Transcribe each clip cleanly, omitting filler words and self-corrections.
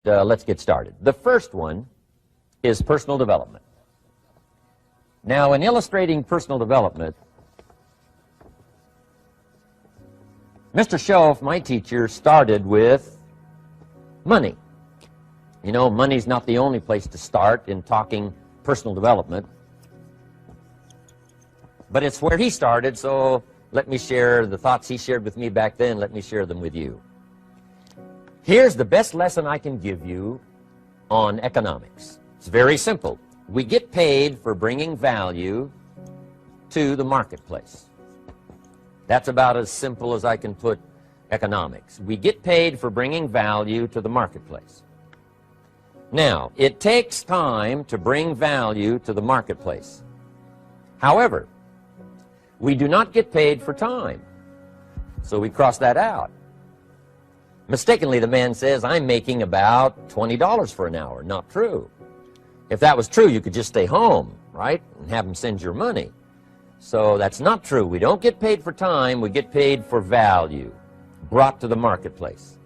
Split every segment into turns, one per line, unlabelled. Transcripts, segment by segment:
let's get started. The first one is personal development. Now, in illustrating personal development, Mr. Shelf, my teacher, started with money. You know, money's not the only place to start in talking personal development, but it's where he started, so let me share the thoughts he shared with me back then. Let me share them with you. Here's the best lesson I can give you on economics. It's very simple. We get paid for bringing value to the marketplace. That's about as simple as I can put economics. We get paid for bringing value to the marketplace. Now, it takes time to bring value to the marketplace. However, we do not get paid for time, so we cross that out. Mistakenly, the man says, I'm making about $20 for an hour. Not true. If that was true, you could just stay home, right, and have him send your money. So that's not true. We don't get paid for time. We get paid for value brought to the marketplace.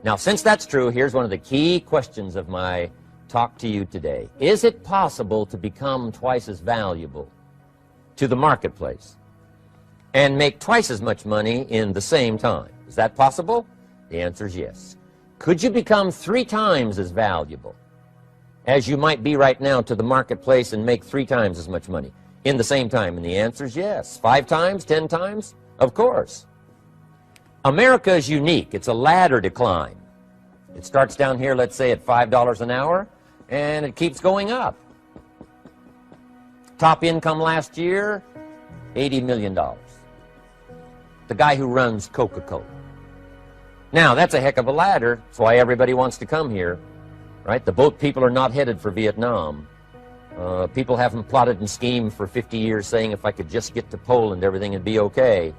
Now, since that's true, here's one of the key questions of my talk to you today. Is it possible to become twice as valuable to the marketplace and make twice as much money in the same time? Is that possible? The answer is yes. Could you become 3 times as valuable as you might be right now to the marketplace and make 3 times as much money in the same time? And the answer is yes. 5 times, 10 times? Of course. America is unique. It's a ladder to climb. It starts down here, let's say, at $5 an hour, and it keeps going up. Top income last year, $80 million. The guy who runs Coca-Cola. Now, that's a heck of a ladder. That's why everybody wants to come here, right? The boat people are not headed for Vietnam. People haven't plotted and schemed for 50 years saying if I could just get to Poland, everything would be okay.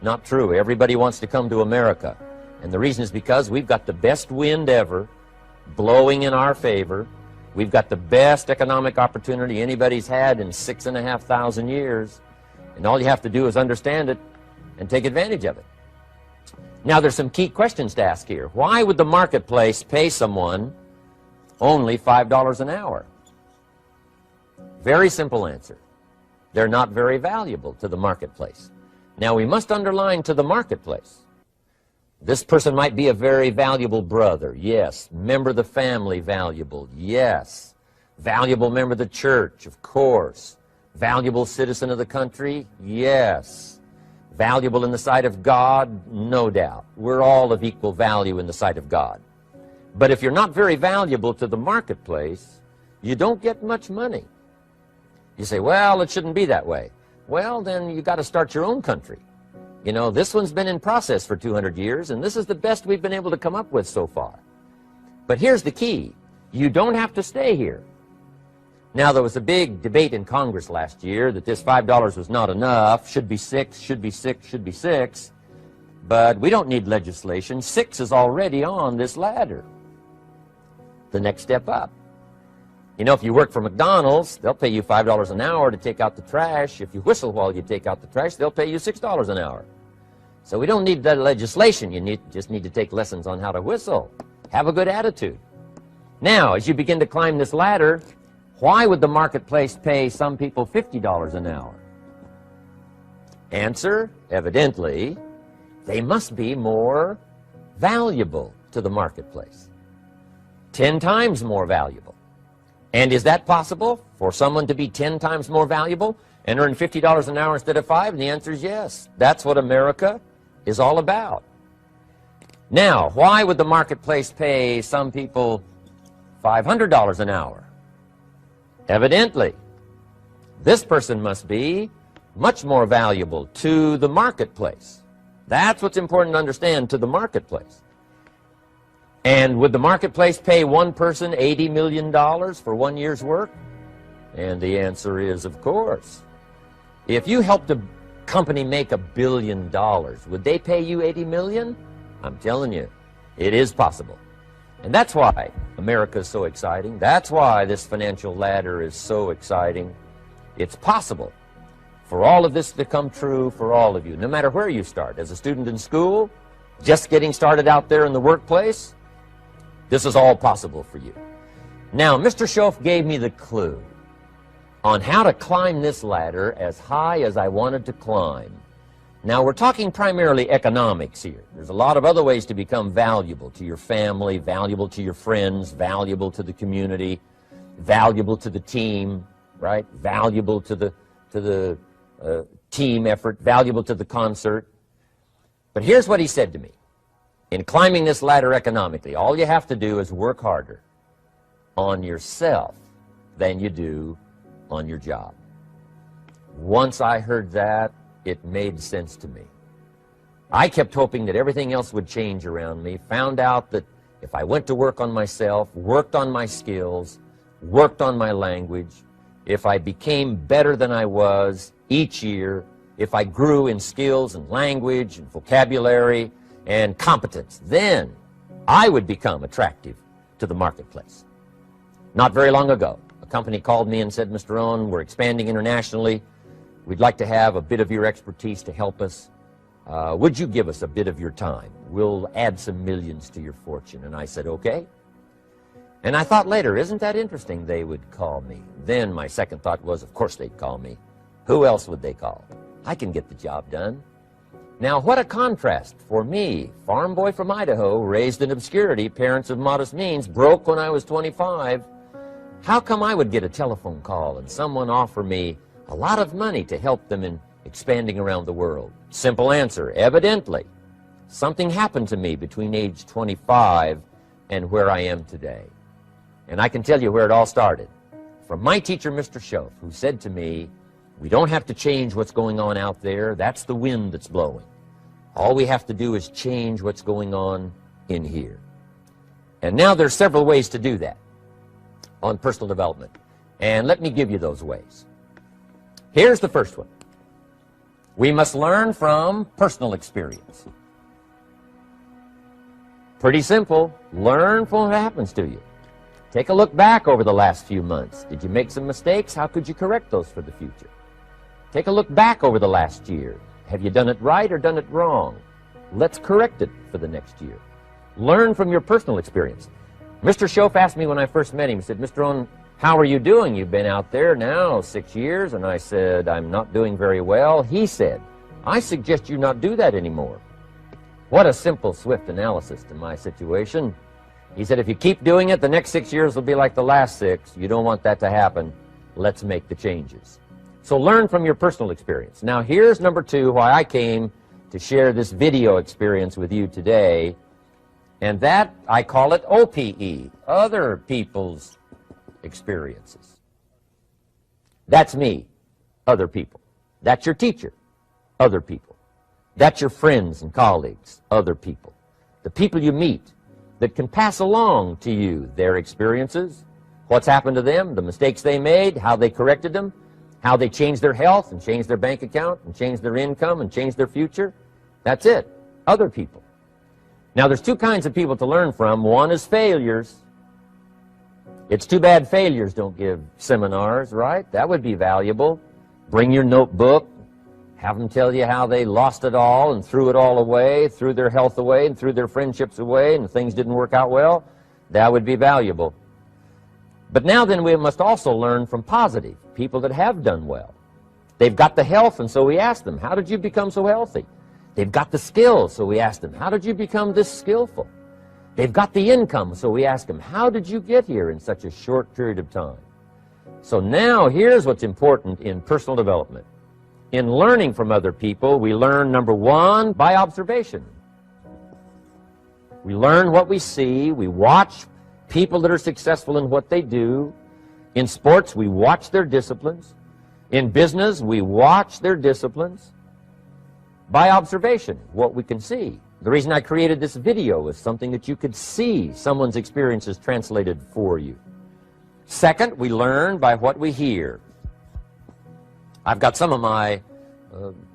Not true. Everybody wants to come to America. And the reason is because we've got the best wind ever blowing in our favor. We've got the best economic opportunity anybody's had in 6,500 years. And all you have to do is understand it and take advantage of it. Now, there's some key questions to ask here. Why would the marketplace pay someone only $5 an hour? Very simple answer. They're not very valuable to the marketplace. Now, we must underline to the marketplace. This person might be a very valuable brother. Yes. Member of the family, valuable. Yes. Valuable member of the church, of course. Valuable citizen of the country? Yes. Valuable in the sight of God? No doubt. We're all of equal value in the sight of God. But if you're not very valuable to the marketplace, you don't get much money. You say, well, it shouldn't be that way. Well, then you got to start your own country. You know, this one's been in process for 200 years, and this is the best we've been able to come up with so far. But here's the key. You don't have to stay here. Now, there was a big debate in Congress last year that this $5 was not enough, should be 6, should be 6, should be 6. But we don't need legislation. 6 is already on this ladder. The next step up. You know, if you work for McDonald's, they'll pay you $5 an hour to take out the trash. If you whistle while you take out the trash, they'll pay you $6 an hour. So we don't need that legislation. You just need to take lessons on how to whistle. Have a good attitude. Now, as you begin to climb this ladder, why would the marketplace pay some people $50 an hour? Answer, evidently, they must be more valuable to the marketplace. 10 times more valuable. And is that possible for someone to be 10 times more valuable and earn $50 an hour instead of 5? And the answer is yes. That's what America is all about. Now, why would the marketplace pay some people $500 an hour? Evidently, this person must be much more valuable to the marketplace. That's what's important to understand, to the marketplace. And would the marketplace pay one person $80 million for 1 year's work? And the answer is, of course. If you helped a company make $1 billion, would they pay you $80 million? I'm telling you, it is possible. And that's why America is so exciting. That's why this financial ladder is so exciting. It's possible for all of this to come true for all of you, no matter where you start. As a student in school, just getting started out there in the workplace, This is all possible for you. Now, Mr. Schoaf gave me the clue on how to climb this ladder as high as I wanted to climb. Now, we're talking primarily economics here. There's a lot of other ways to become valuable to your family, valuable to your friends, valuable to the community, valuable to the team, right? Valuable to the team effort, valuable to the concert. But here's what he said to me. In climbing this ladder economically, all you have to do is work harder on yourself than you do on your job. Once I heard that, it made sense to me. I kept hoping that everything else would change around me, found out that if I went to work on myself, worked on my skills, worked on my language, if I became better than I was each year, if I grew in skills and language and vocabulary and competence, then I would become attractive to the marketplace. Not very long ago, a company called me and said, Mr. Rohn, we're expanding internationally. We'd like to have a bit of your expertise to help us. Would you give us a bit of your time? We'll add some millions to your fortune. And I said, okay. And I thought later, isn't that interesting they would call me? Then my second thought was, of course they'd call me. Who else would they call? I can get the job done. Now, what a contrast for me, farm boy from Idaho, raised in obscurity, parents of modest means, broke when I was 25. How come I would get a telephone call and someone offer me a lot of money to help them in expanding around the world? Simple answer, evidently. Something happened to me between age 25 and where I am today. And I can tell you where it all started. From my teacher, Mr. Schoaf, who said to me, we don't have to change what's going on out there. That's the wind that's blowing. All we have to do is change what's going on in here. And now there's several ways to do that on personal development. And let me give you those ways. Here's the first one. We must learn from personal experience. Pretty simple. Learn from what happens to you. Take a look back over the last few months. Did you make some mistakes? How could you correct those for the future? Take a look back over the last year. Have you done it right or done it wrong? Let's correct it for the next year. Learn from your personal experience. Mr. Schoaf asked me when I first met him, he said, Mr. Rohn, how are you doing? You've been out there now 6 years. And I said, I'm not doing very well. He said, I suggest you not do that anymore. What a simple, swift analysis to my situation. He said, if you keep doing it, the next 6 years will be like the last 6. You don't want that to happen. Let's make the changes. So learn from your personal experience. Now here's number 2, why I came to share this video experience with you today. And that, I call it OPE, other people's experiences. That's me, other people. That's your teacher, other people. That's your friends and colleagues, other people. The people you meet that can pass along to you their experiences, what's happened to them, the mistakes they made, how they corrected them, how they changed their health and changed their bank account and changed their income and changed their future. That's it, other people. Now, there's 2 kinds of people to learn from. One is failures. It's too bad failures don't give seminars, right? That would be valuable. Bring your notebook. Have them tell you how they lost it all and threw it all away, threw their health away and threw their friendships away and things didn't work out well. That would be valuable. But now then we must also learn from positive, people that have done well. They've got the health, and so we ask them, how did you become so healthy? They've got the skills, so we ask them, how did you become this skillful? They've got the income, so we ask them, how did you get here in such a short period of time? So now here's what's important in personal development. In learning from other people, we learn, number 1, by observation. We learn what we see. We watch people that are successful in what they do. In sports, we watch their disciplines. In business, we watch their disciplines. By observation, what we can see. The reason I created this video was something that you could see someone's experiences translated for you. Second, we learn by what we hear. I've got some of my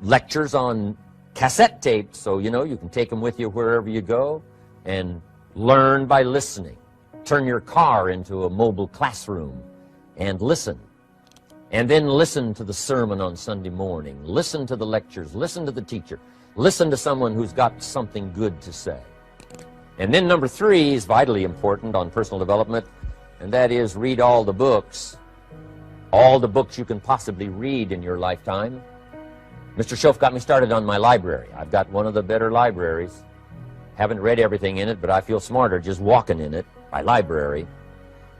lectures on cassette tapes, so you know you can take them with you wherever you go and learn by listening. Turn your car into a mobile classroom and listen. And then listen to the sermon on Sunday morning. Listen to the lectures. Listen to the teacher. Listen to someone who's got something good to say. And then number 3 is vitally important on personal development, and that is read all the books you can possibly read in your lifetime. Mr. Schoaf got me started on my library. I've got one of the better libraries. Haven't read everything in it, but I feel smarter just walking in it, my library.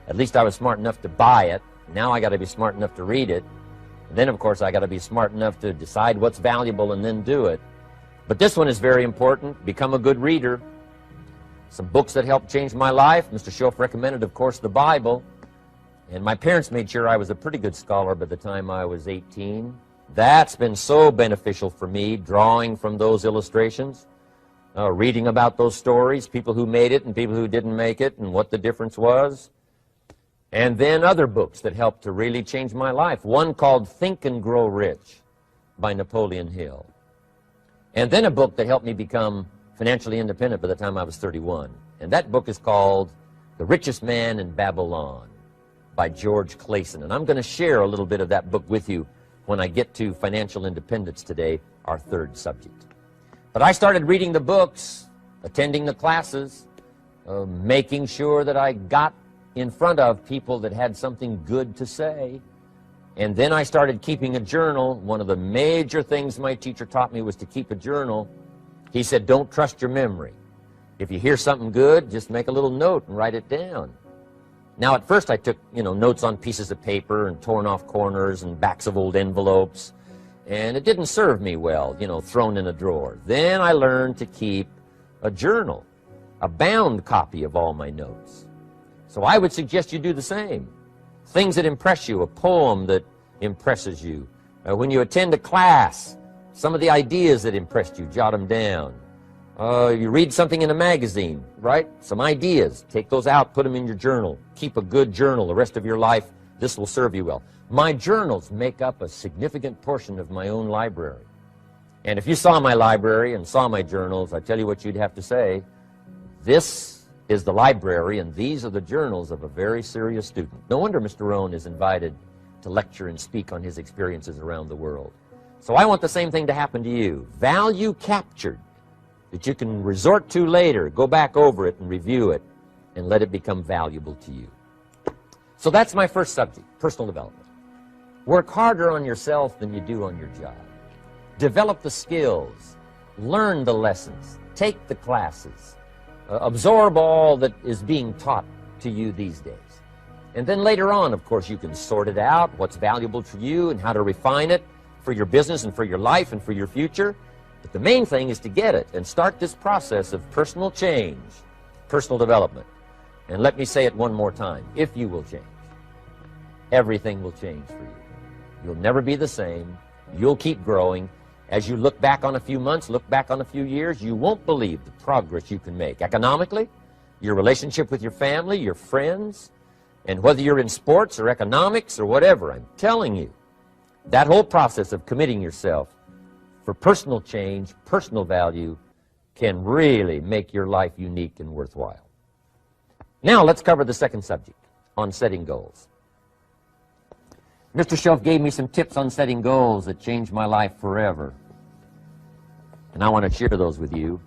At least I was smart enough to buy it. Now I got to be smart enough to read it. And then, of course, I got to be smart enough to decide what's valuable and then do it. But this one is very important. Become a good reader. Some books that helped change my life. Mr. Schoaf recommended, of course, the Bible. And my parents made sure I was a pretty good scholar by the time I was 18. That's been so beneficial for me, drawing from those illustrations, reading about those stories, people who made it and people who didn't make it, and what the difference was. And then other books that helped to really change my life. One called Think and Grow Rich by Napoleon Hill. And then a book that helped me become financially independent by the time I was 31. And that book is called The Richest Man in Babylon by George Clason. And I'm going to share a little bit of that book with you when I get to financial independence today, our 3rd subject. But I started reading the books, attending the classes, making sure that I got in front of people that had something good to say. And then I started keeping a journal. One of the major things my teacher taught me was to keep a journal. He said, don't trust your memory. If you hear something good, just make a little note and write it down. Now, at first I took, notes on pieces of paper and torn off corners and backs of old envelopes. And it didn't serve me well, thrown in a drawer. Then I learned to keep a journal, a bound copy of all my notes. So I would suggest you do the same. Things that impress you, a poem that impresses you. When you attend a class, some of the ideas that impressed you, jot them down. You read something in a magazine, right? Some ideas, take those out, put them in your journal. Keep a good journal the rest of your life. This will serve you well. My journals make up a significant portion of my own library. And if you saw my library and saw my journals, I tell you what you'd have to say. This is the library, and these are the journals of a very serious student. No wonder Mr. Rohn is invited to lecture and speak on his experiences around the world. So I want the same thing to happen to you. Value captured that you can resort to later, go back over it and review it, and let it become valuable to you. So that's my first subject, personal development. Work harder on yourself than you do on your job. Develop the skills, learn the lessons, take the classes, absorb all that is being taught to you these days. And then later on, of course, you can sort it out, what's valuable to you and how to refine it for your business and for your life and for your future. But the main thing is to get it and start this process of personal change, personal development. And let me say it one more time. If you will change, everything will change for you. You'll never be the same. You'll keep growing. As you look back on a few months, look back on a few years, you won't believe the progress you can make. Economically, your relationship with your family, your friends, and whether you're in sports or economics or whatever, I'm telling you, that whole process of committing yourself for personal change, personal value, can really make your life unique and worthwhile. Now let's cover the second subject, on setting goals. Mr. Schoaf gave me some tips on setting goals that changed my life forever. And I want to share those with you.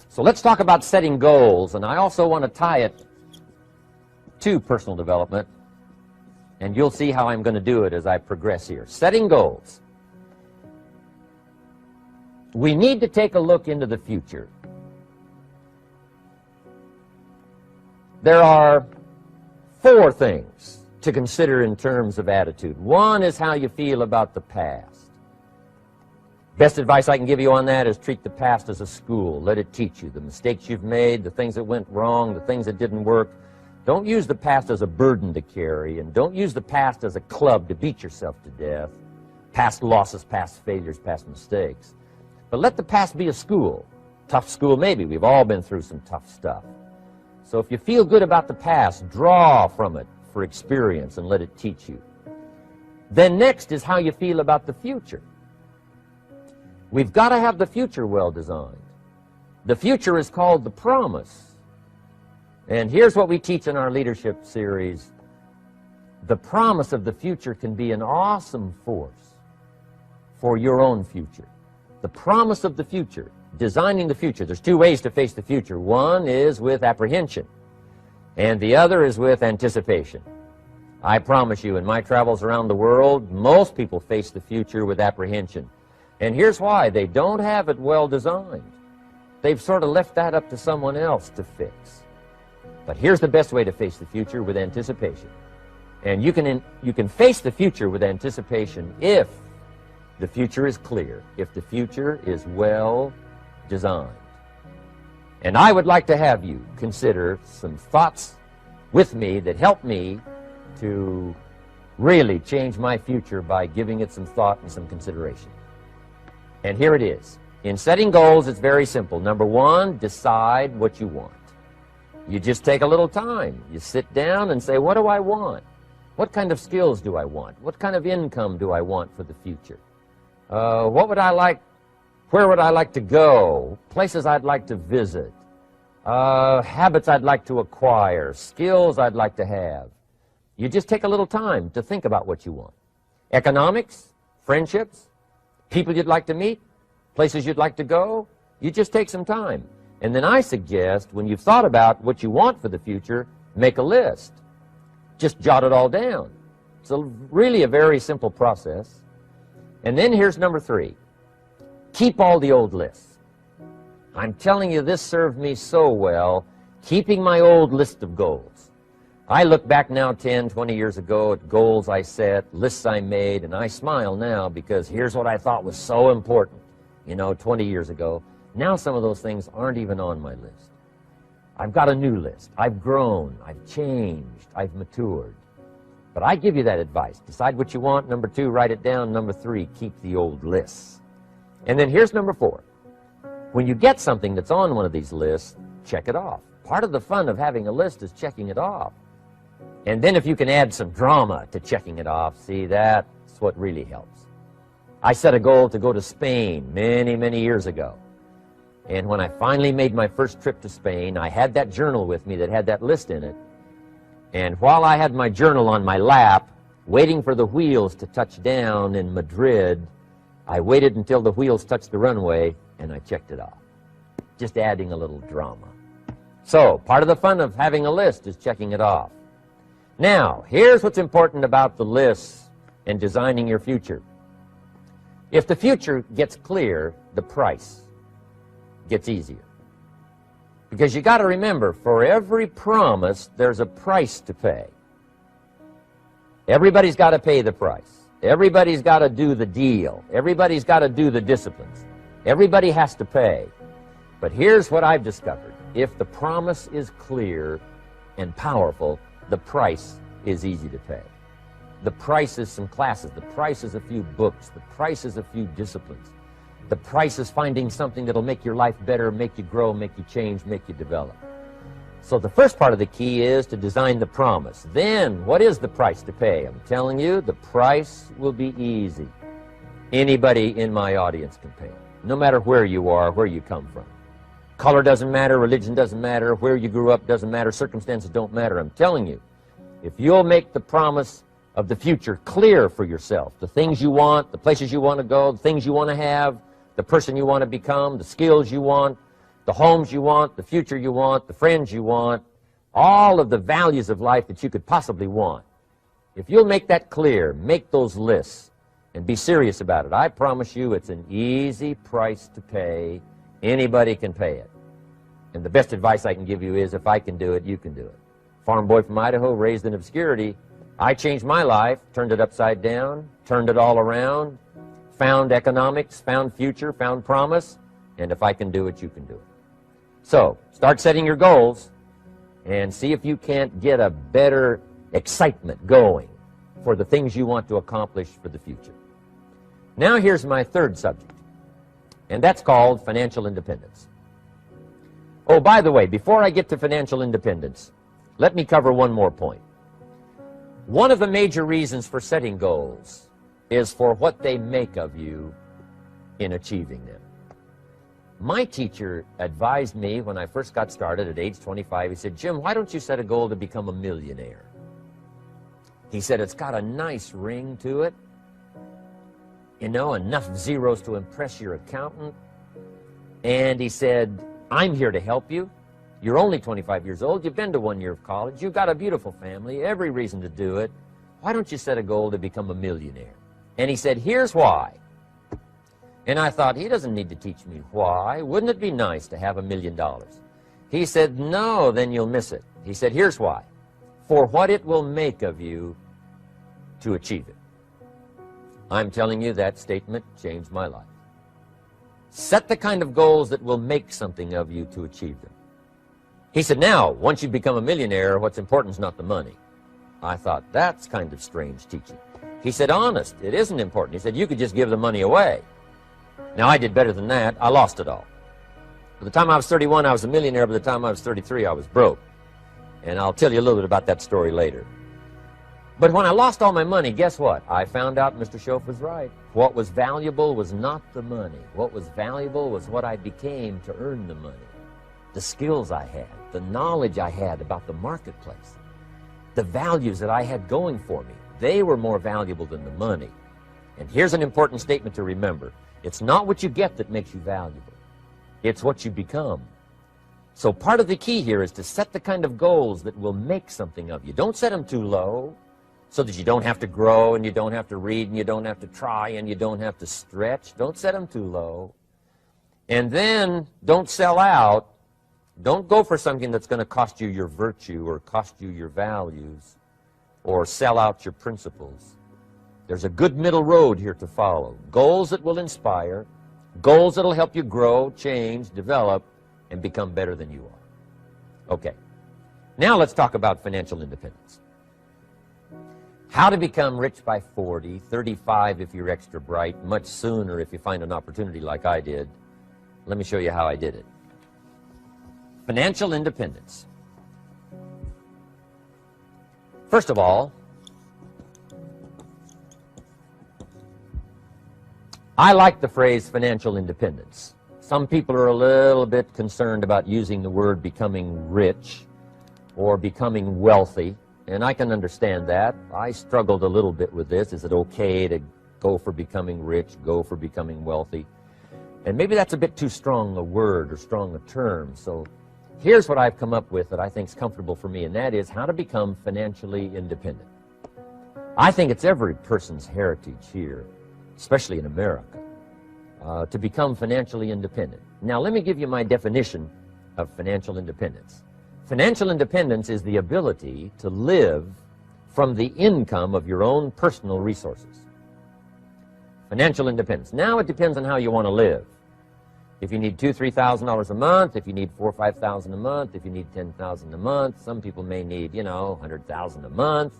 So let's talk about setting goals, and I also want to tie it to personal development, and you'll see how I'm going to do it as I progress here. Setting goals. We need to take a look into the future. There are 4 things to consider in terms of attitude. One is how you feel about the past. Best advice I can give you on that is treat the past as a school. Let it teach you the mistakes you've made, the things that went wrong, the things that didn't work. Don't use the past as a burden to carry, and don't use the past as a club to beat yourself to death. Past losses, past failures, past mistakes. But let the past be a school. Tough school maybe. We've all been through some tough stuff. So if you feel good about the past, draw from it for experience and let it teach you. Then next is how you feel about the future. We've got to have the future well designed. The future is called the promise. And here's what we teach in our leadership series. The promise of the future can be an awesome force for your own future. The promise of the future, designing the future. There's two ways to face the future. One is with apprehension, and the other is with anticipation. I promise you, in my travels around the world, most people face the future with apprehension. And here's why. They don't have it well designed. They've sort of left that up to someone else to fix. But here's the best way to face the future, with anticipation. And you can face the future with anticipation if the future is clear, if the future is well designed. And I would like to have you consider some thoughts with me that help me to really change my future by giving it some thought and some consideration. And here it is. In setting goals, it's very simple. Number one, decide what you want. You just take a little time. You sit down and say, what do I want? What kind of skills do I want? What kind of income do I want for the future? What would I like? Where would I like to go? Places I'd like to visit. Habits I'd like to acquire. Skills I'd like to have. You just take a little time to think about what you want. Economics, friendships, people you'd like to meet, places you'd like to go. You just take some time. And then I suggest, when you've thought about what you want for the future, make a list. Just jot it all down. It's really a very simple process. And then here's number three. Keep all the old lists. I'm telling you, this served me so well, keeping my old list of goals. I look back now 10, 20 years ago at goals I set, lists I made, and I smile now because here's what I thought was so important, 20 years ago. Now some of those things aren't even on my list. I've got a new list. I've grown. I've changed. I've matured. But I give you that advice. Decide what you want. Number two, write it down. Number three, keep the old lists. And then here's number four. When you get something that's on one of these lists, check it off. Part of the fun of having a list is checking it off. And then if you can add some drama to checking it off, see, that's what really helps. I set a goal to go to Spain many, many years ago. And when I finally made my first trip to Spain, I had that journal with me that had that list in it. And while I had my journal on my lap, waiting for the wheels to touch down in Madrid, I waited until the wheels touched the runway, and I checked it off. Just adding a little drama. So, part of the fun of having a list is checking it off. Now, here's what's important about the lists and designing your future. If the future gets clear, the price gets easier. Because you got to remember, for every promise, there's a price to pay. Everybody's got to pay the price. Everybody's got to do the deal. Everybody's got to do the disciplines. Everybody has to pay. But here's what I've discovered. If the promise is clear and powerful, the price is easy to pay. The price is some classes. The price is a few books. The price is a few disciplines. The price is finding something that'll make your life better, make you grow, make you change, make you develop. So the first part of the key is to design the promise. Then, what is the price to pay? I'm telling you, the price will be easy. Anybody in my audience can pay it, no matter where you are, where you come from. Color doesn't matter, religion doesn't matter, where you grew up doesn't matter, circumstances don't matter. I'm telling you, if you'll make the promise of the future clear for yourself, the things you want, the places you want to go, the things you want to have, the person you want to become, the skills you want, the homes you want, the future you want, the friends you want, all of the values of life that you could possibly want. If you'll make that clear, make those lists, and be serious about it, I promise you it's an easy price to pay. Anybody can pay it. And the best advice I can give you is, if I can do it, you can do it. Farm boy from Idaho, raised in obscurity, I changed my life, turned it upside down, turned it all around, found economics, found future, found promise, and if I can do it, you can do it. So, start setting your goals and see if you can't get a better excitement going for the things you want to accomplish for the future. Now here's my third subject, and that's called financial independence. Oh, by the way, before I get to financial independence, let me cover one more point. One of the major reasons for setting goals is for what they make of you in achieving them. My teacher advised me when I first got started at age 25, he said, Jim, why don't you set a goal to become a millionaire? He said, it's got a nice ring to it. you know, enough zeros to impress your accountant. And he said, I'm here to help you. You're only 25 years old. You've been to 1 year of college. You've got a beautiful family, every reason to do it. Why don't you set a goal to become a millionaire? And he said, here's why. And I thought, he doesn't need to teach me why. Wouldn't it be nice to have $1 million? He said, no, then you'll miss it. He said, here's why. For what it will make of you to achieve it. I'm telling you, that statement changed my life. Set the kind of goals that will make something of you to achieve them. He said, now, once you become a millionaire, what's important is not the money. I thought, that's kind of strange teaching. He said, honest, it isn't important. He said, you could just give the money away. Now, I did better than that. I lost it all. By the time I was 31, I was a millionaire. By the time I was 33, I was broke. And I'll tell you a little bit about that story later. But when I lost all my money, guess what? I found out Mr. Schoaf was right. What was valuable was not the money. What was valuable was what I became to earn the money. The skills I had, the knowledge I had about the marketplace, the values that I had going for me. They were more valuable than the money. And here's an important statement to remember. It's not what you get that makes you valuable. It's what you become. So part of the key here is to set the kind of goals that will make something of you. Don't set them too low so that you don't have to grow and you don't have to read and you don't have to try and you don't have to stretch. Don't set them too low. And then don't sell out. Don't go for something that's going to cost you your virtue or cost you your values or sell out your principles. There's a good middle road here to follow. Goals that will inspire, goals that will help you grow, change, develop, and become better than you are. Okay, now let's talk about financial independence. How to become rich by 40, 35 if you're extra bright, much sooner if you find an opportunity like I did. Let me show you how I did it. Financial independence. First of all, I like the phrase financial independence. Some people are a little bit concerned about using the word becoming rich or becoming wealthy, and I can understand that. I struggled a little bit with this. Is it okay to go for becoming rich, go for becoming wealthy? And maybe that's a bit too strong a word or strong a term, so here's what I've come up with that I think is comfortable for me, and that is how to become financially independent. I think it's every person's heritage here, especially in America, to become financially independent. Now, let me give you my definition of financial independence. Financial independence is the ability to live from the income of your own personal resources. Financial independence. Now, it depends on how you want to live. If you need $2,000, $3,000 a month, if you need $4,000 or $5,000 a month, if you need $10,000 a month, some people may need, $100,000 a month.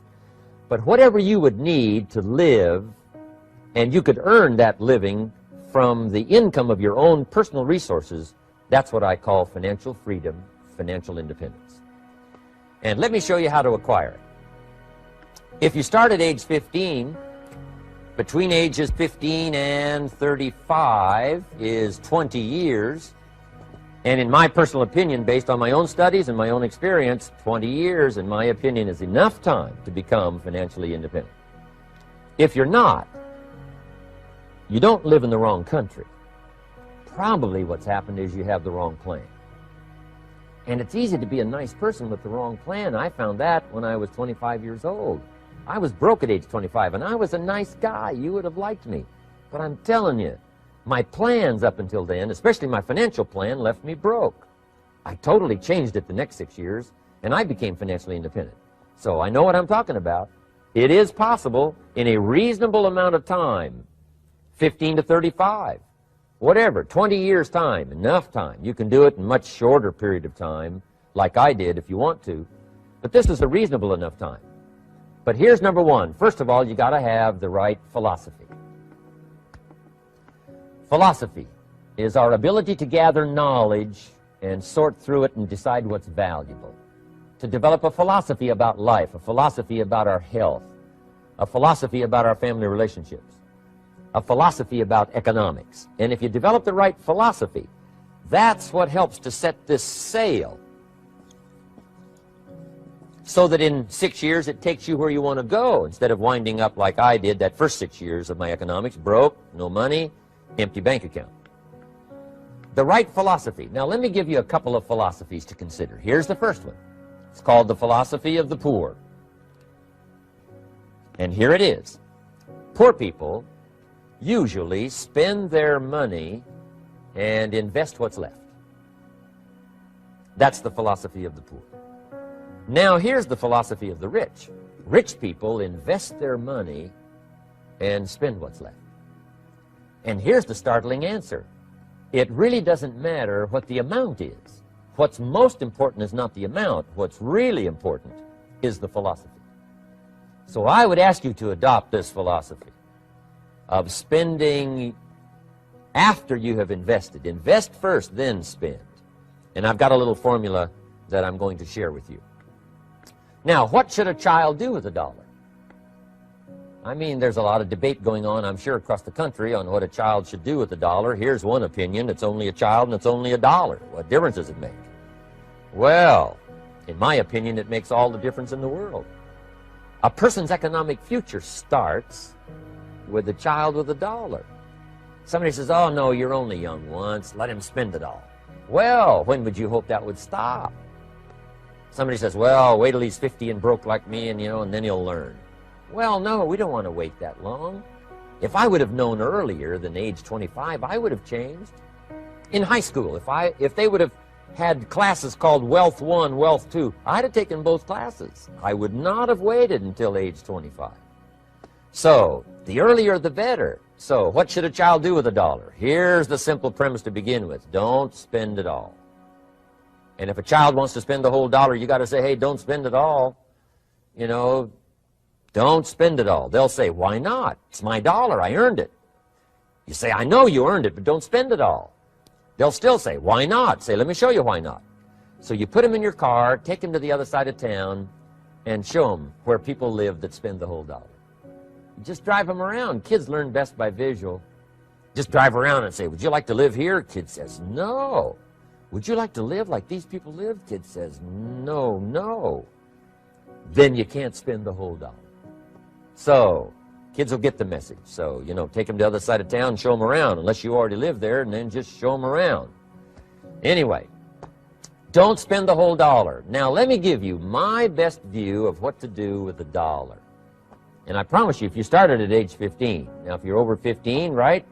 But whatever you would need to live, and you could earn that living from the income of your own personal resources, that's what I call financial freedom, financial independence. And let me show you how to acquire it. If you start at age 15, between ages 15 and 35 is 20 years. And in my personal opinion, based on my own studies and my own experience, 20 years, in my opinion, is enough time to become financially independent. If you're not, you don't live in the wrong country. Probably what's happened is you have the wrong plan. And it's easy to be a nice person with the wrong plan. I found that when I was 25 years old. I was broke at age 25, and I was a nice guy. You would have liked me. But I'm telling you, my plans up until then, especially my financial plan, left me broke. I totally changed it the next 6 years, and I became financially independent. So I know what I'm talking about. It is possible in a reasonable amount of time, 15 to 35, whatever, 20 years time, enough time. You can do it in a much shorter period of time, like I did if you want to. But this is a reasonable enough time. But here's number one. First of all, you got to have the right philosophy. Philosophy is our ability to gather knowledge and sort through it and decide what's valuable. To develop a philosophy about life, a philosophy about our health, a philosophy about our family relationships, a philosophy about economics. And if you develop the right philosophy, that's what helps to set this sail. so that in 6 years it takes you where you want to go, instead of winding up like I did that first 6 years of my economics, broke, no money, empty bank account. The right philosophy. Now let me give you a couple of philosophies to consider. Here's the first one. It's called the philosophy of the poor. And here it is. Poor people usually spend their money and invest what's left. That's the philosophy of the poor. Now here's the philosophy of the rich. Rich people invest their money and spend what's left. And here's the startling answer. It really doesn't matter what the amount is. What's most important is not the amount. What's really important is the philosophy. So I would ask you to adopt this philosophy of spending after you have invested. Invest first, then spend. And I've got a little formula that I'm going to share with you. Now, what should a child do with $1? I mean, there's a lot of debate going on, I'm sure, across the country on what a child should do with $1. Here's one opinion. It's only a child and it's only $1. What difference does it make? Well, in my opinion, it makes all the difference in the world. A person's economic future starts with a child with $1. Somebody says, oh, no, you're only young once. Let him spend it all. Well, when would you hope that would stop? Somebody says, well, wait till he's 50 and broke like me, and, and then he'll learn. Well, no, we don't want to wait that long. If I would have known earlier than age 25, I would have changed. In high school, if they would have had classes called Wealth 1, Wealth 2, I'd have taken both classes. I would not have waited until age 25. So, the earlier the better. So, what should a child do with $1? Here's the simple premise to begin with. Don't spend it all. And if a child wants to spend the whole $1, you got to say, hey, don't spend it all. Don't spend it all. They'll say, why not? It's my $1. I earned it. You say, I know you earned it, but don't spend it all. They'll still say, why not? Say, let me show you why not. So you put them in your car, take them to the other side of town, and show them where people live that spend the whole $1. You just drive them around. Kids learn best by visual. Just drive around and say, would you like to live here? Kid says, no. Would you like to live like these people live? Kid says, no, no. Then you can't spend the whole $1. So, kids will get the message. So, take them to the other side of town, show them around, unless you already live there, and then just show them around. Anyway, don't spend the whole $1. Now, let me give you my best view of what to do with $1. And I promise you, if you started at age 15, now if you're over 15, right,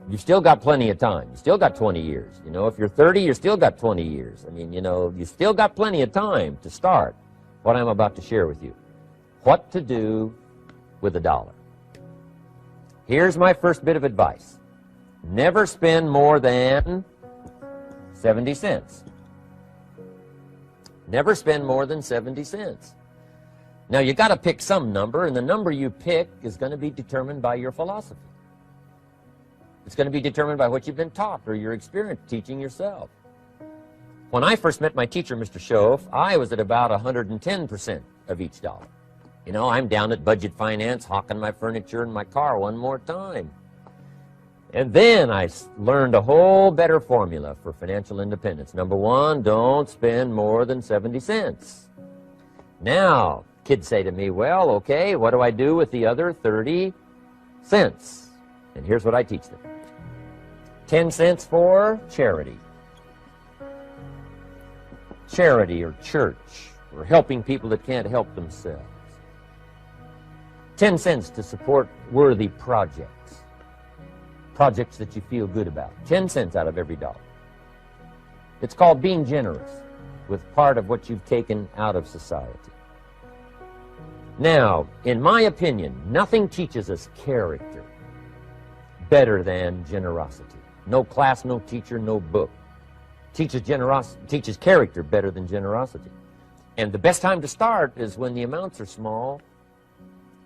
you've still got plenty of time. You still got 20 years. If you're 30, you still got 20 years. I mean, you still got plenty of time to start what I'm about to share with you. What to do with $1. Here's my first bit of advice. Never spend more than 70 cents. Never spend more than 70 cents. Now, you got to pick some number, and the number you pick is going to be determined by your philosophy. It's going to be determined by what you've been taught or your experience teaching yourself. When I first met my teacher, Mr. Schoaf, I was at about 110% of each $1. I'm down at budget finance, hawking my furniture and my car one more time. And then I learned a whole better formula for financial independence. Number one, don't spend more than 70 cents. Now, kids say to me, well, okay, what do I do with the other 30 cents? And here's what I teach them. 10 cents for charity. Charity or church, or helping people that can't help themselves. 10 cents to support worthy projects. Projects that you feel good about. 10 cents out of every $1. It's called being generous with part of what you've taken out of society. Now, in my opinion, nothing teaches us character better than generosity. No class, no teacher, no book teaches character better than generosity. And the best time to start is when the amounts are small.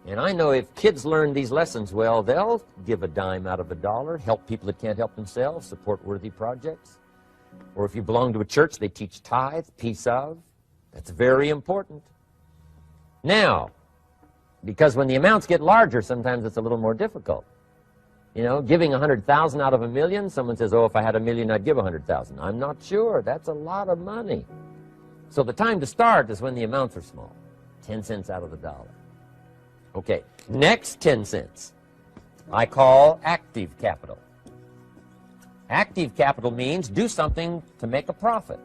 And I know if kids learn these lessons well, they'll give a dime out of $1, help people that can't help themselves, support worthy projects. Or if you belong to a church, they teach tithe, piece of. That's very important. Now, because when the amounts get larger, sometimes it's a little more difficult. Giving 100,000 out of $1 million, someone says, oh, if I had $1 million, I'd give 100,000. I'm not sure. That's a lot of money. So the time to start is when the amounts are small. 10 cents out of the dollar. Okay, next 10 cents I call active capital. Active capital means do something to make a profit.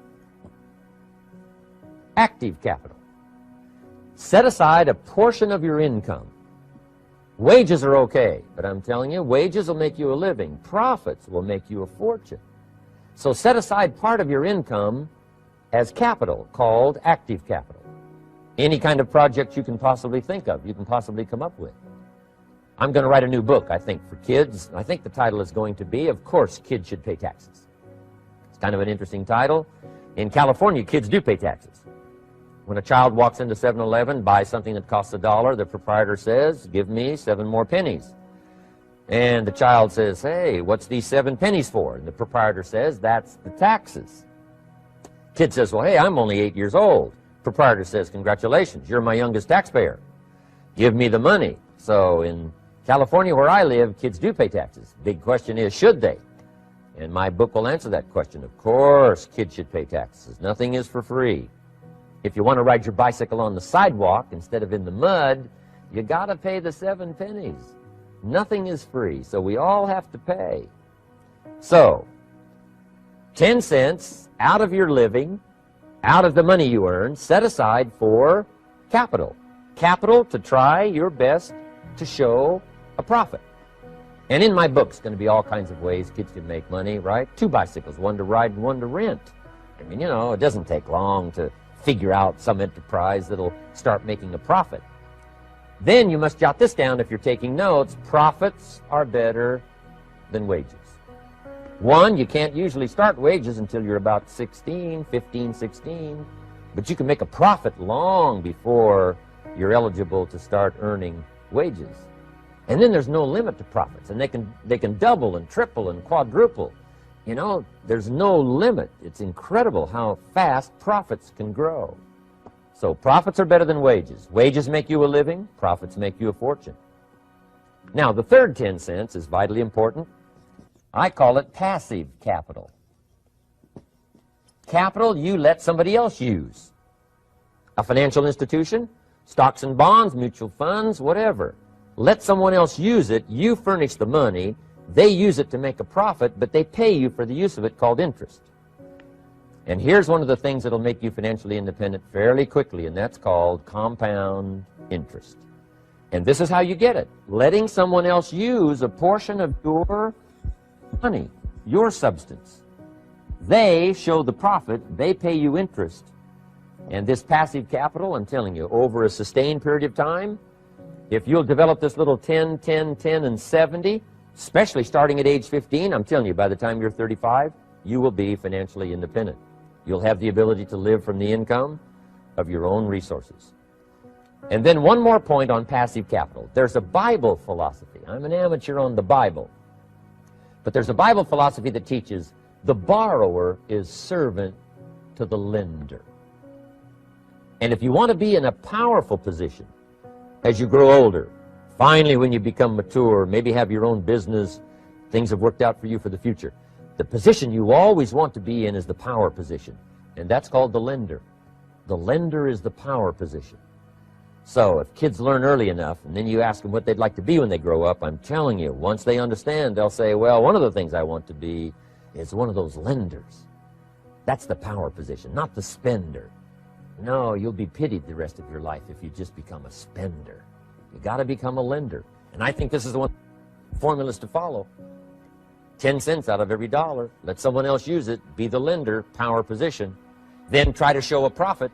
Active capital. Set aside a portion of your income. Wages are okay, but I'm telling you, wages will make you a living. Profits will make you a fortune. So set aside part of your income as capital, called active capital. Any kind of project you can possibly think of, you can possibly come up with. I'm going to write a new book, I think, for kids. I think the title is going to be, Of Course Kids Should Pay Taxes. It's kind of an interesting title. In California, kids do pay taxes. When a child walks into 7-Eleven, buys something that costs $1, the proprietor says, give me 7 more pennies. And the child says, hey, what's these 7 pennies for? And the proprietor says, that's the taxes. Kid says, well, hey, I'm only 8 years old. Proprietor says, congratulations, you're my youngest taxpayer. Give me the money. So in California, where I live, kids do pay taxes. Big question is, should they? And my book will answer that question. Of course, kids should pay taxes. Nothing is for free. If you want to ride your bicycle on the sidewalk instead of in the mud, you got to pay the 7 pennies. Nothing is free, so we all have to pay. So, 10 cents out of your living, out of the money you earn, set aside for capital. Capital to try your best to show a profit. And in my book, it's going to be all kinds of ways kids can make money, right? 2 bicycles, one to ride and one to rent. I mean, you know, it doesn't take long to figure out some enterprise that'll start making a profit. Then you must jot this down if you're taking notes. Profits are better than wages. 1, you can't usually start wages until you're about 16, 15, 16, but you can make a profit long before you're eligible to start earning wages. And then there's no limit to profits, and they can double and triple and quadruple. You know, there's no limit. It's incredible how fast profits can grow. So profits are better than wages. Wages make you a living. Profits make you a fortune. Now, the third 10 cents is vitally important. I call it passive capital. Capital you let somebody else use. A financial institution, stocks and bonds, mutual funds, whatever. Let someone else use it. You furnish the money. They use it to make a profit, but they pay you for the use of it, called interest. And here's one of the things that'll make you financially independent fairly quickly, and that's called compound interest. And this is how you get it. Letting someone else use a portion of your money, your substance. They show the profit, they pay you interest. And this passive capital, I'm telling you, over a sustained period of time, if you'll develop this little 10, 10, 10, and 70, especially starting at age 15, I'm telling you, by the time you're 35, you will be financially independent. You'll have the ability to live from the income of your own resources. And then one more point on passive capital. There's a Bible philosophy. I'm an amateur on the Bible. But there's a Bible philosophy that teaches the borrower is servant to the lender. And if you want to be in a powerful position as you grow older, finally when you become mature, maybe have your own business, things have worked out for you for the future, the position you always want to be in is the power position. And that's called the lender. The lender is the power position. So if kids learn early enough, and then you ask them what they'd like to be when they grow up, I'm telling you, once they understand, they'll say, well, one of the things I want to be is one of those lenders. That's the power position, not the spender. No, you'll be pitied the rest of your life if you just become a spender. You got to become a lender. And I think this is the one formulas to follow. 10 cents out of every dollar. Let someone else use it. Be the lender, power position. Then try to show a profit.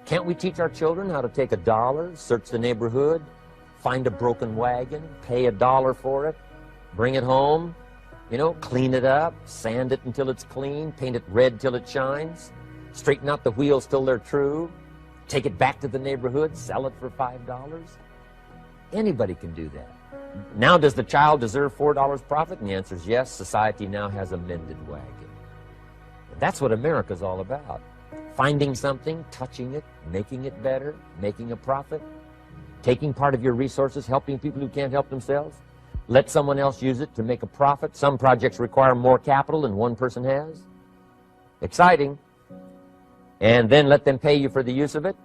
Can't we teach our children how to take $1, search the neighborhood, find a broken wagon, pay $1 for it, bring it home, you know, clean it up, sand it until it's clean, paint it red till it shines, straighten out the wheels till they're true, take it back to the neighborhood, sell it for $5? Anybody can do that. Now, does the child deserve $4 profit? And the answer is yes. Society now has a mended wagon. And that's what America's all about. Finding something, touching it, making it better, making a profit, taking part of your resources, helping people who can't help themselves. Let someone else use it to make a profit. Some projects require more capital than one person has. Exciting. and then let them pay you for the use of it?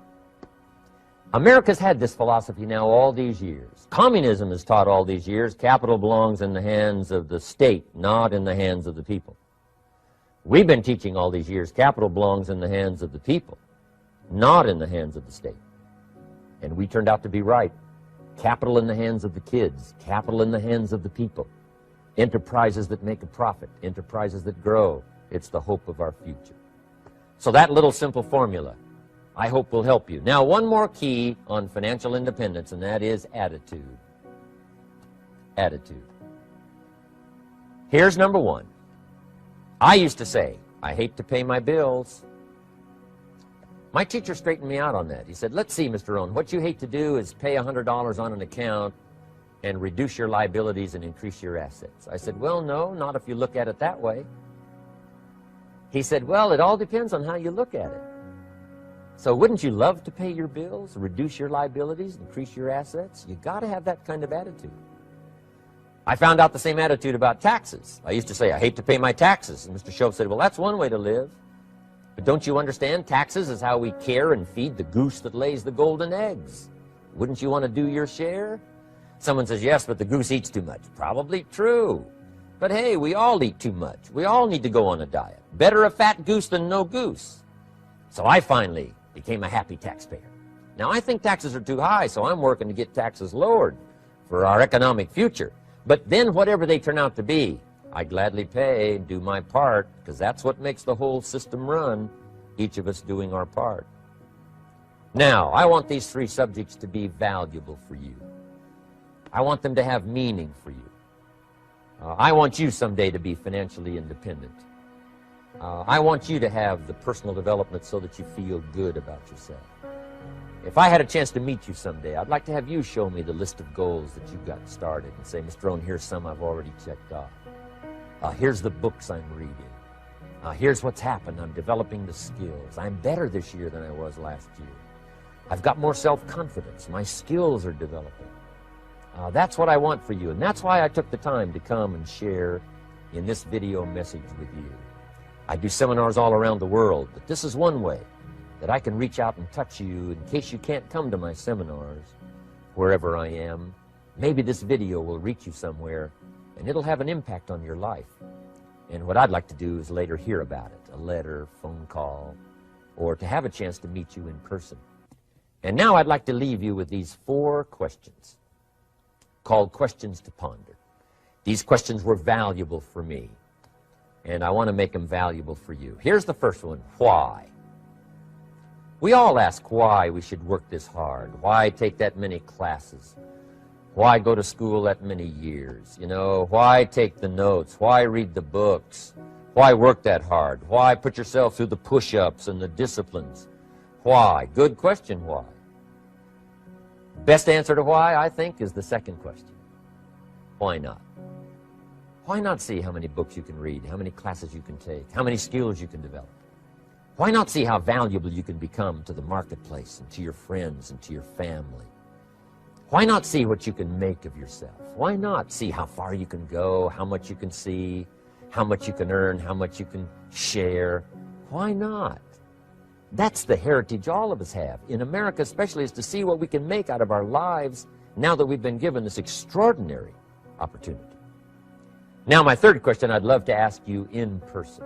America's had this philosophy now all these years. Communism has taught all these years capital belongs in the hands of the state, not in the hands of the people. We've been teaching all these years capital belongs in the hands of the people, not in the hands of the state. And we turned out to be right. Capital in the hands of the kids, capital in the hands of the people. Enterprises that make a profit, enterprises that grow. It's the hope of our future. So that little simple formula, I hope, will help you. Now, one more key on financial independence, and that is attitude. Attitude. Here's number one. I used to say, I hate to pay my bills. My teacher straightened me out on that. He said, let's see, Mr. Rohn, what you hate to do is pay $100 on an account and reduce your liabilities and increase your assets. I said, well, no, not if you look at it that way. He said, well, it all depends on how you look at it. So wouldn't you love to pay your bills, reduce your liabilities, increase your assets? You got to have that kind of attitude. I found out the same attitude about taxes. I used to say, I hate to pay my taxes. And Mr. Shoaff said, well, that's one way to live. But don't you understand? Taxes is how we care and feed the goose that lays the golden eggs. Wouldn't you want to do your share? Someone says, yes, but the goose eats too much. Probably true. But hey, we all eat too much. We all need to go on a diet. Better a fat goose than no goose. So I finally became a happy taxpayer. Now, I think taxes are too high, so I'm working to get taxes lowered for our economic future. But then whatever they turn out to be, I gladly pay and do my part, because that's what makes the whole system run, each of us doing our part. Now, I want these three subjects to be valuable for you. I want them to have meaning for you. I want you someday to be financially independent. I want you to have the personal development so that you feel good about yourself. If I had a chance to meet you someday, I'd like to have you show me the list of goals that you've got started and say, Mr. Rohn, here's some I've already checked off. Here's the books I'm reading. Here's what's happened. I'm developing the skills. I'm better this year than I was last year. I've got more self-confidence. My skills are developing. That's what I want for you, and that's why I took the time to come and share in this video message with you. I do seminars all around the world, but this is one way that I can reach out and touch you in case you can't come to my seminars wherever I am. Maybe this video will reach you somewhere, and it'll have an impact on your life. And what I'd like to do is later hear about it, a letter, phone call, or to have a chance to meet you in person. And now I'd like to leave you with these 4 questions called questions to ponder. These questions were valuable for me, and I want to make them valuable for you. Here's the first one, why? We all ask why we should work this hard, why take that many classes, why go to school that many years, you know, why take the notes, why read the books, why work that hard, why put yourself through the push-ups and the disciplines, why? Good question, why? Best answer to why, I think, is the second question. Why not? Why not see how many books you can read, how many classes you can take, how many skills you can develop? Why not see how valuable you can become to the marketplace and to your friends and to your family? Why not see what you can make of yourself? Why not see how far you can go, how much you can see, how much you can earn, how much you can share? Why not? That's the heritage all of us have, in America especially, is to see what we can make out of our lives now that we've been given this extraordinary opportunity. Now, my third question I'd love to ask you in person.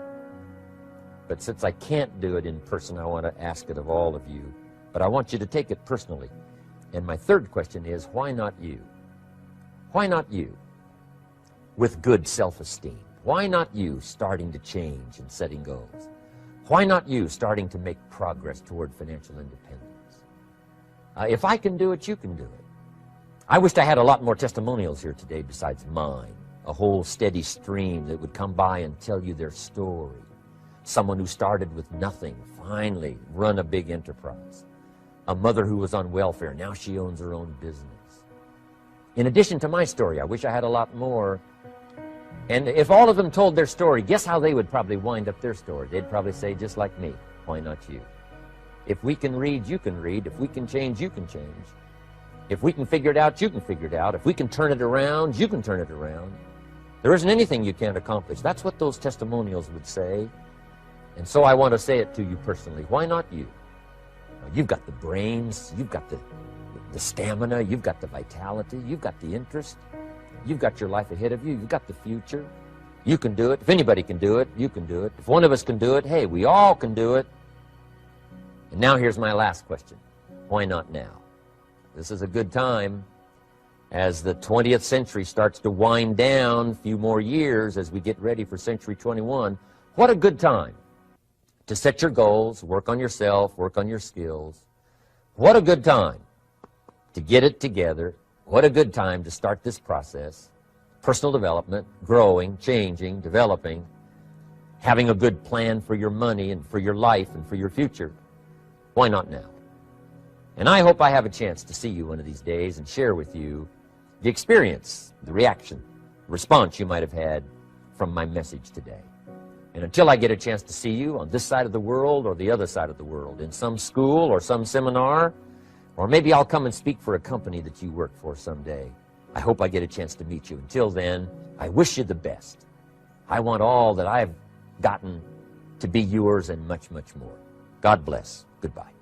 But since I can't do it in person, I want to ask it of all of you. But I want you to take it personally. And my third question is, why not you? Why not you? With good self-esteem. Why not you starting to change and setting goals? Why not you starting to make progress toward financial independence? If I can do it, you can do it. I wished I had a lot more testimonials here today besides mine. A whole steady stream that would come by and tell you their story. Someone who started with nothing, finally run a big enterprise. A mother who was on welfare, now she owns her own business. In addition to my story, I wish I had a lot more. And if all of them told their story, guess how they would probably wind up their story? They'd probably say, just like me, why not you? If we can read, you can read. If we can change, you can change. If we can figure it out, you can figure it out. If we can turn it around, you can turn it around. There isn't anything you can't accomplish. That's what those testimonials would say. And so I want to say it to you personally. Why not you? You've got the brains, you've got the stamina, you've got the vitality, you've got the interest, you've got your life ahead of you, you've got the future. You can do it. If anybody can do it, you can do it. If one of us can do it, hey, we all can do it. And now here's my last question. Why not now? This is a good time as the 20th century starts to wind down, a few more years as we get ready for century 21. What a good time to set your goals, work on yourself, work on your skills. What a good time to get it together. What a good time to start this process. Personal development, growing, changing, developing, having a good plan for your money and for your life and for your future. Why not now? And I hope I have a chance to see you one of these days and share with you the experience, the reaction, the response you might have had from my message today. And until I get a chance to see you on this side of the world or the other side of the world, in some school or some seminar, or maybe I'll come and speak for a company that you work for someday, I hope I get a chance to meet you. Until then, I wish you the best. I want all that I've gotten to be yours and much, much more. God bless. Goodbye.